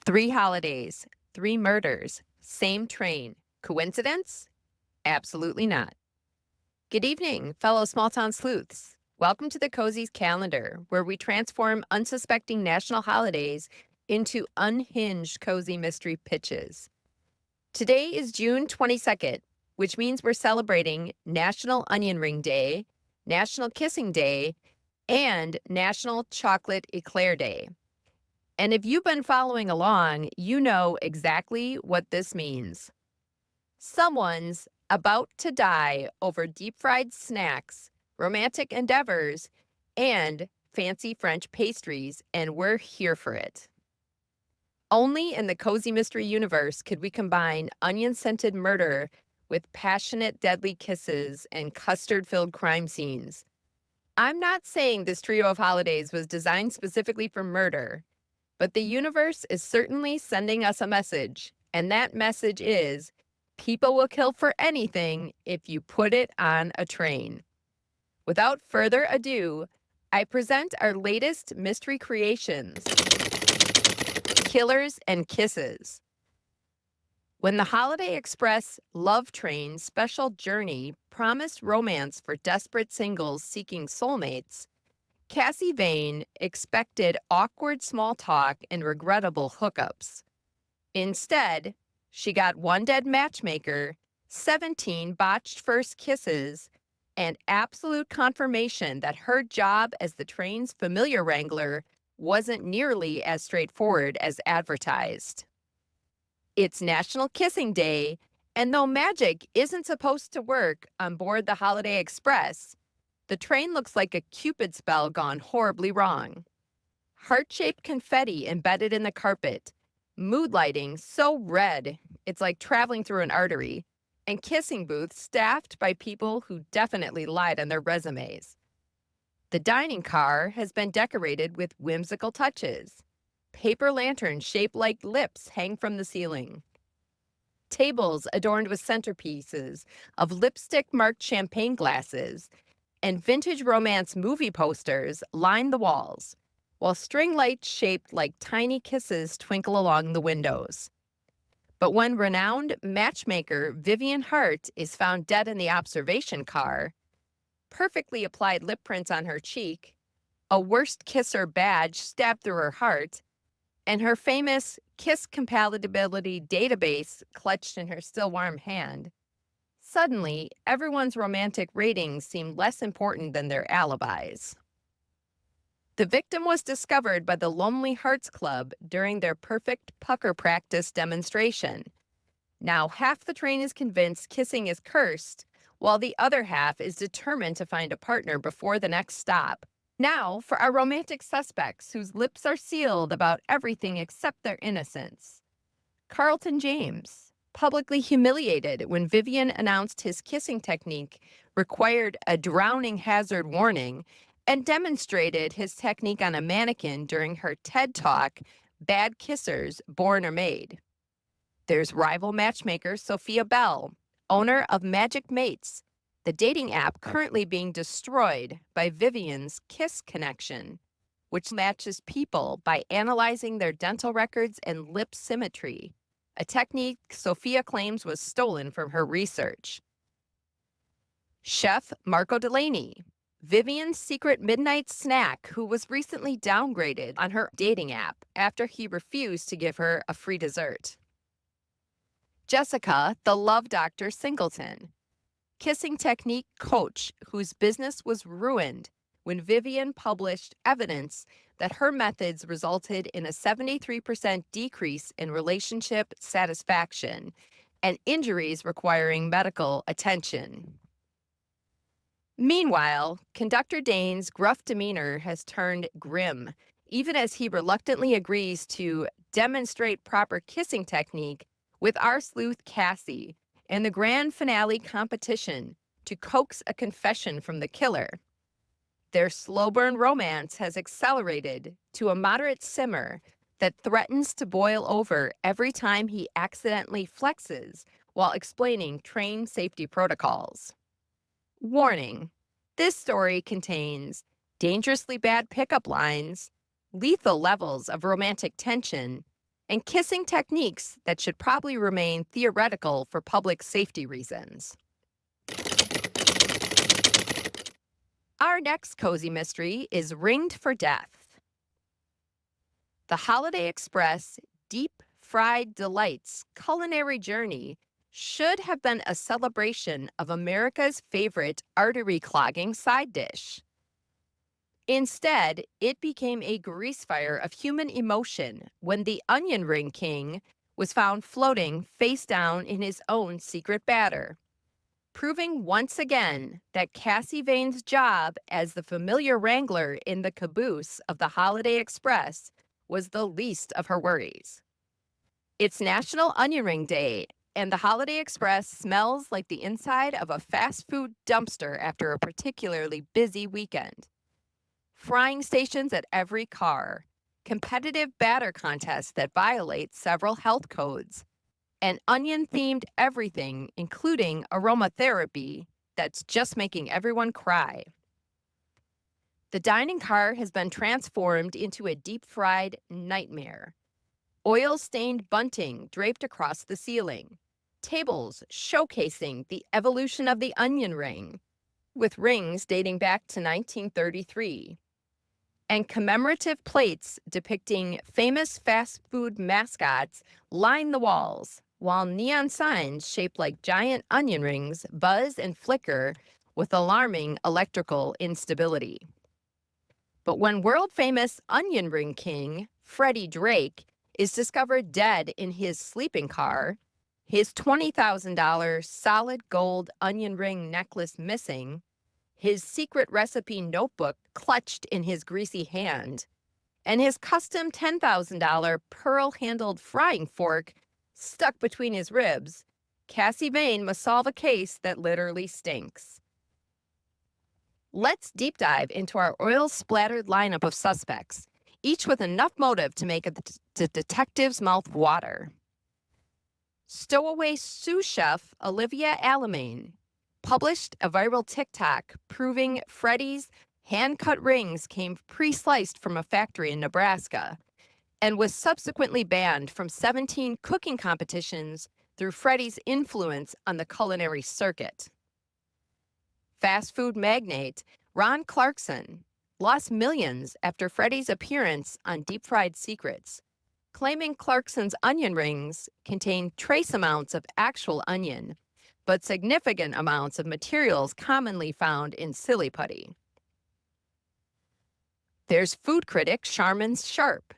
Three holidays, three murders, same train. Coincidence? Absolutely not. Good evening, fellow small town sleuths. Welcome to the Cozy's Calendar, where we transform unsuspecting national holidays into unhinged cozy mystery pitches. Today is June 22nd, which means we're celebrating National Onion Ring Day, National Kissing Day, and National Chocolate Éclair Day. And if you've been following along, you know exactly what this means. Someone's about to die over deep fried snacks, romantic endeavors, and fancy French pastries, and we're here for it. Only in the cozy mystery universe could we combine onion scented murder with passionate, deadly kisses and custard filled crime scenes. I'm not saying this trio of holidays was designed specifically for murder. But the universe is certainly sending us a message, and that message is people will kill for anything if you put it on a train. Without further ado, I present our latest mystery creations, Killers and Kisses. When the Holiday Express Love Train special journey promised romance for desperate singles seeking soulmates, Cassie Vane expected awkward small talk and regrettable hookups. Instead, she got one dead matchmaker, 17 botched first kisses, and absolute confirmation that her job as the train's familiar wrangler wasn't nearly as straightforward as advertised. It's National Kissing Day, and though magic isn't supposed to work on board the Holiday Express, the train looks like a Cupid spell gone horribly wrong. Heart-shaped confetti embedded in the carpet, mood lighting so red it's like traveling through an artery, and kissing booths staffed by people who definitely lied on their resumes. The dining car has been decorated with whimsical touches. Paper lanterns shaped like lips hang from the ceiling. Tables adorned with centerpieces of lipstick-marked champagne glasses and vintage romance movie posters line the walls, while string lights shaped like tiny kisses twinkle along the windows. But when renowned matchmaker Vivian Hart is found dead in the observation car, perfectly applied lip prints on her cheek, a worst kisser badge stabbed through her heart, and her famous kiss compatibility database clutched in her still warm hand, suddenly everyone's romantic ratings seemed less important than their alibis. The victim was discovered by the Lonely Hearts Club during their perfect pucker practice demonstration. Now, half the train is convinced kissing is cursed, while the other half is determined to find a partner before the next stop. Now, for our romantic suspects whose lips are sealed about everything except their innocence. Carlton James, publicly humiliated when Vivian announced his kissing technique required a drowning hazard warning and demonstrated his technique on a mannequin during her TED Talk, Bad Kissers, Born or Made. There's rival matchmaker Sophia Bell, owner of Magic Mates, the dating app currently being destroyed by Vivian's Kiss Connection, which matches people by analyzing their dental records and lip symmetry, a technique Sophia claims was stolen from her research. Chef Marco Delaney, Vivian's secret midnight snack, who was recently downgraded on her dating app after he refused to give her a free dessert. Jessica, the love doctor Singleton, kissing technique coach whose business was ruined when Vivian published evidence that her methods resulted in a 73% decrease in relationship satisfaction and injuries requiring medical attention. Meanwhile, conductor Dane's gruff demeanor has turned grim, even as he reluctantly agrees to demonstrate proper kissing technique with our sleuth Cassie in the grand finale competition to coax a confession from the killer. Their slow burn romance has accelerated to a moderate simmer that threatens to boil over every time he accidentally flexes while explaining train safety protocols. Warning: this story contains dangerously bad pickup lines, lethal levels of romantic tension, and kissing techniques that should probably remain theoretical for public safety reasons. Our next cozy mystery is Ringed for Death. The Holiday Express deep fried delights culinary journey should have been a celebration of America's favorite artery clogging side dish. Instead, it became a grease fire of human emotion when the onion ring king was found floating face down in his own secret batter, proving once again that Cassie Vane's job as the familiar wrangler in the caboose of the Holiday Express was the least of her worries. It's National Onion Ring Day, and the Holiday Express smells like the inside of a fast food dumpster after a particularly busy weekend. Frying stations at every car, competitive batter contests that violate several health codes, and onion-themed everything, including aromatherapy, that's just making everyone cry. The dining car has been transformed into a deep-fried nightmare. Oil-stained bunting draped across the ceiling. Tables showcasing the evolution of the onion ring, with rings dating back to 1933. And commemorative plates depicting famous fast food mascots line the walls, while neon signs shaped like giant onion rings buzz and flicker with alarming electrical instability. But when world-famous onion ring king Freddie Drake is discovered dead in his sleeping car, his $20,000 solid gold onion ring necklace missing, his secret recipe notebook clutched in his greasy hand, and his custom $10,000 pearl-handled frying fork stuck between his ribs, Cassie Vane must solve a case that literally stinks. Let's deep dive into our oil-splattered lineup of suspects, each with enough motive to make the detective's mouth water. Stowaway sous chef Olivia Alamein published a viral TikTok proving Freddie's hand-cut rings came pre-sliced from a factory in Nebraska and was subsequently banned from 17 cooking competitions through Freddie's influence on the culinary circuit. Fast food magnate Ron Clarkson lost millions after Freddie's appearance on Deep Fried Secrets, claiming Clarkson's onion rings contained trace amounts of actual onion, but significant amounts of materials commonly found in silly putty. There's food critic Charmin Sharp,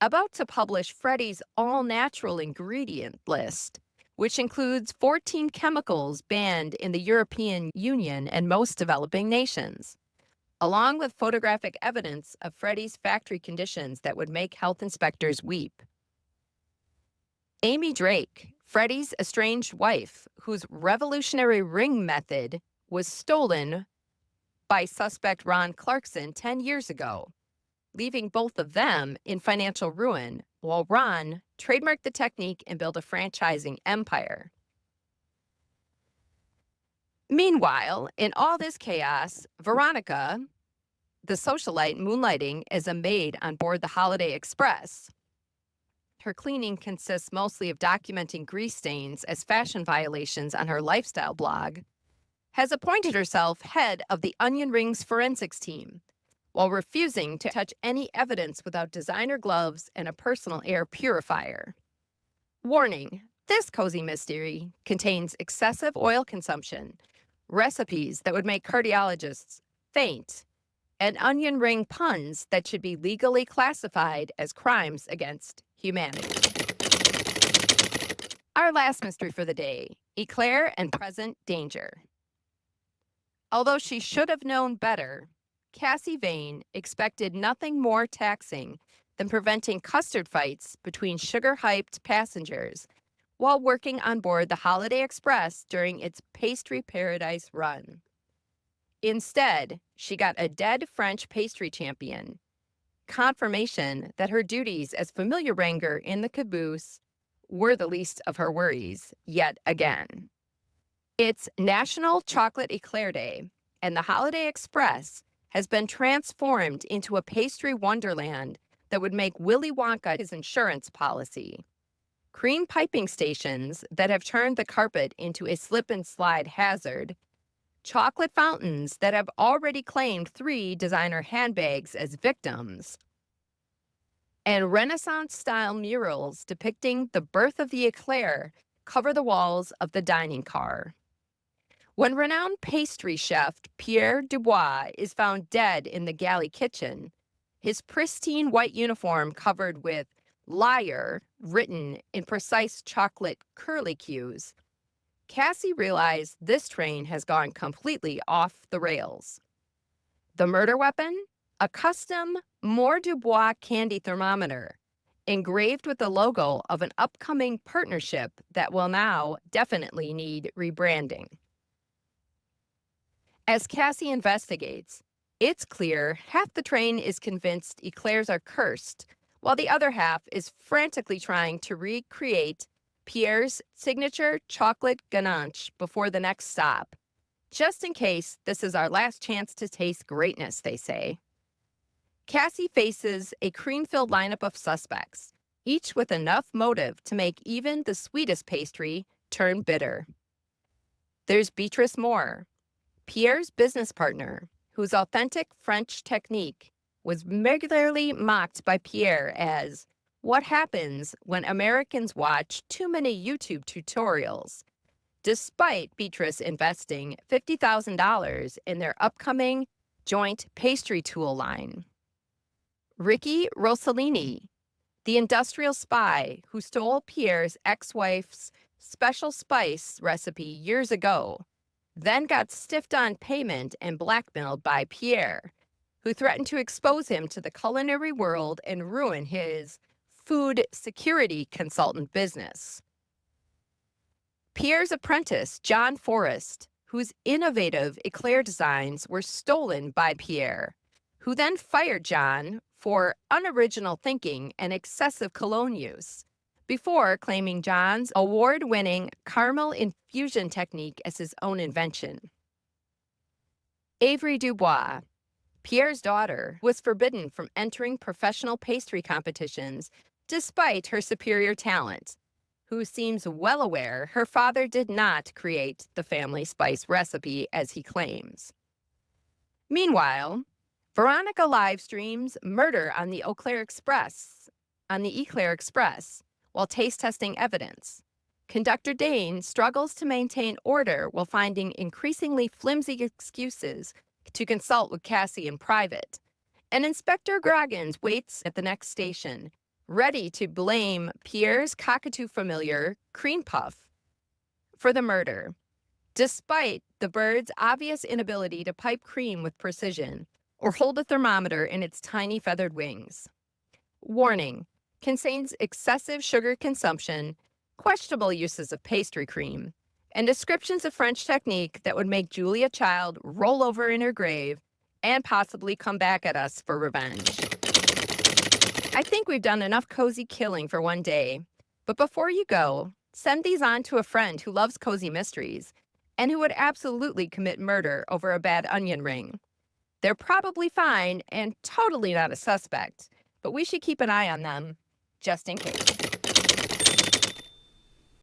about to publish Freddie's all-natural ingredient list, which includes 14 chemicals banned in the European Union and most developing nations, along with photographic evidence of Freddie's factory conditions that would make health inspectors weep. Amy Drake, Freddie's estranged wife, whose revolutionary ring method was stolen by suspect Ron Clarkson 10 years ago, leaving both of them in financial ruin, while Ron trademarked the technique and built a franchising empire. Meanwhile, in all this chaos, Veronica, the socialite moonlighting as a maid on board the Holiday Express, her cleaning consists mostly of documenting grease stains as fashion violations on her lifestyle blog, has appointed herself head of the onion rings forensics team, while refusing to touch any evidence without designer gloves and a personal air purifier. Warning, this cozy mystery contains excessive oil consumption, recipes that would make cardiologists faint, and onion ring puns that should be legally classified as crimes against humanity. Our last mystery for the day, Eclair and present danger. Although she should have known better, Cassie Vane expected nothing more taxing than preventing custard fights between sugar-hyped passengers while working on board the Holiday Express during its pastry paradise run. Instead, she got a dead French pastry champion, confirmation that her duties as familiar wrangler in the caboose were the least of her worries yet again. It's National Chocolate Éclair Day, and the Holiday Express has been transformed into a pastry wonderland that would make Willy Wonka his insurance policy. Cream piping stations that have turned the carpet into a slip and slide hazard. Chocolate fountains that have already claimed 3 designer handbags as victims. And Renaissance-style murals depicting the birth of the Eclair cover the walls of the dining car. When renowned pastry chef Pierre Dubois is found dead in the galley kitchen, his pristine white uniform covered with "liar" written in precise chocolate curlicues, Cassie realized this train has gone completely off the rails. The murder weapon? A custom More Dubois candy thermometer, engraved with the logo of an upcoming partnership that will now definitely need rebranding. As Cassie investigates, it's clear half the train is convinced eclairs are cursed, while the other half is frantically trying to recreate Pierre's signature chocolate ganache before the next stop. Just in case this is our last chance to taste greatness, they say. Cassie faces a cream-filled lineup of suspects, each with enough motive to make even the sweetest pastry turn bitter. There's Beatrice Moore, Pierre's business partner, whose authentic French technique was regularly mocked by Pierre as what happens when Americans watch too many YouTube tutorials, despite Beatrice investing $50,000 in their upcoming joint pastry tool line. Ricky Rossellini, the industrial spy who stole Pierre's ex-wife's special spice recipe years ago, then got stiffed on payment and blackmailed by Pierre, who threatened to expose him to the culinary world and ruin his food security consultant business. Pierre's apprentice, John Forrest, whose innovative Eclair designs were stolen by Pierre, who then fired John for unoriginal thinking and excessive cologne use, before claiming John's award-winning caramel infusion technique as his own invention. Avery Dubois, Pierre's daughter, was forbidden from entering professional pastry competitions despite her superior talent, who seems well aware her father did not create the family spice recipe as he claims. Meanwhile, Veronica live streams murder on the Eclair Express, while taste testing evidence. Conductor Dane struggles to maintain order while finding increasingly flimsy excuses to consult with Cassie in private. And Inspector Groggins waits at the next station, ready to blame Pierre's cockatoo familiar, Cream Puff, for the murder, despite the bird's obvious inability to pipe cream with precision or hold a thermometer in its tiny feathered wings. Warning: contains excessive sugar consumption, questionable uses of pastry cream, and descriptions of French technique that would make Julia Child roll over in her grave and possibly come back at us for revenge. I think we've done enough cozy killing for one day, but before you go, send these on to a friend who loves cozy mysteries and who would absolutely commit murder over a bad onion ring. They're probably fine and totally not a suspect, but we should keep an eye on them just in case.